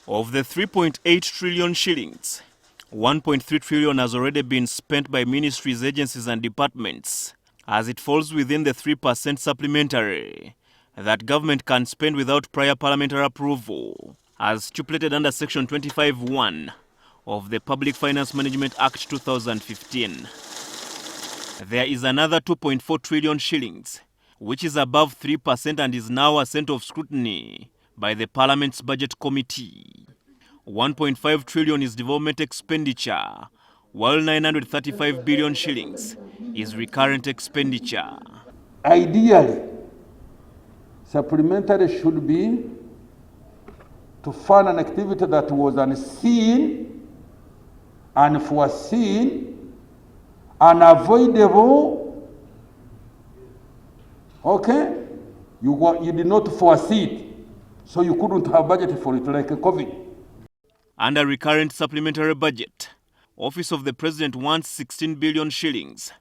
Of the 3.8 trillion shillings, 1.3 trillion has already been spent by ministries, agencies and departments, as it falls within the 3% supplementary that government can spend without prior parliamentary approval, as stipulated under Section 25(1) of the Public Finance Management Act 2015. There is another 2.4 trillion shillings, which is above 3% and is now a centre of scrutiny by the Parliament's Budget Committee. 1.5 trillion is development expenditure, while 935 billion shillings is recurrent expenditure. Ideally, supplementary should be to fund an activity that was unseen, unforeseen, unavoidable. Okay? You did not foresee it, so you couldn't have budgeted for it, like COVID. Under recurrent supplementary budget, Office of the President wants 16 billion shillings,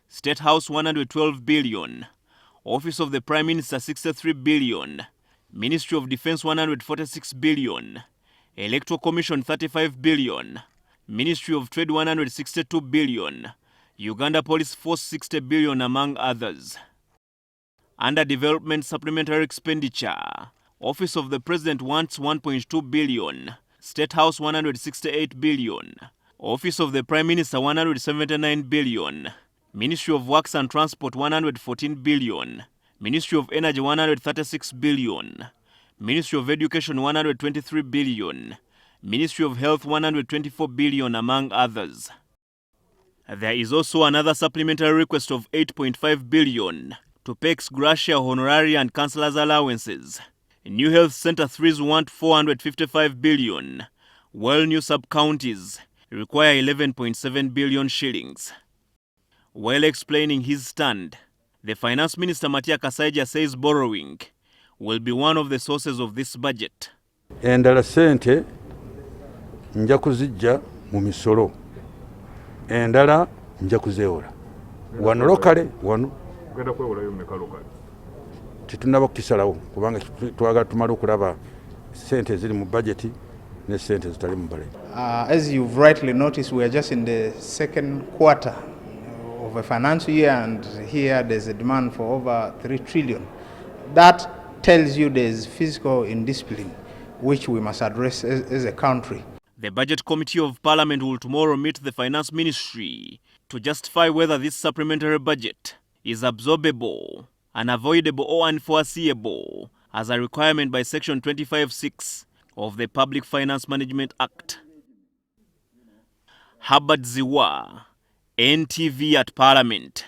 State House 112 billion, Office of the Prime Minister 63 billion, Ministry of Defence 146 billion, Electoral Commission 35 billion, Ministry of Trade 162 billion, Uganda Police Force 60 billion, among others. Under development supplementary expenditure, Office of the President wants 1.2 billion, State House 168 billion, Office of the Prime Minister 179 billion, Ministry of Works and Transport 114 billion, Ministry of Energy 136 billion, Ministry of Education 123 billion, Ministry of Health 124 billion, among others. There is also another supplementary request of 8.5 billion to pay Gratia, Honoraria and Councillors' allowances. New Health Centre 3s want 455 billion, while new sub-counties require 11.7 billion shillings. While explaining his stand, the Finance Minister Matia Kasaija says borrowing will be one of the sources of this budget. Endala sente nja kuzijja mu misolo, endala nja kuzeola wano lokale, wano genda kwewolayo mmeka lokale titunaba kukisalawo kubanga twagala tumala okulaba sente ziri mu budget ne sente zitali mu budget. As you've rightly noticed, we are just in the second quarter of a financial year, and here there's a demand for over 3 trillion. That tells you there's fiscal indiscipline, which we must address as a country. The Budget Committee of Parliament will tomorrow meet the Finance Ministry to justify whether this supplementary budget is absorbable, unavoidable or unforeseeable as a requirement by Section 25(6) of the Public Finance Management Act. Herbert Zziwa, NTV at Parliament.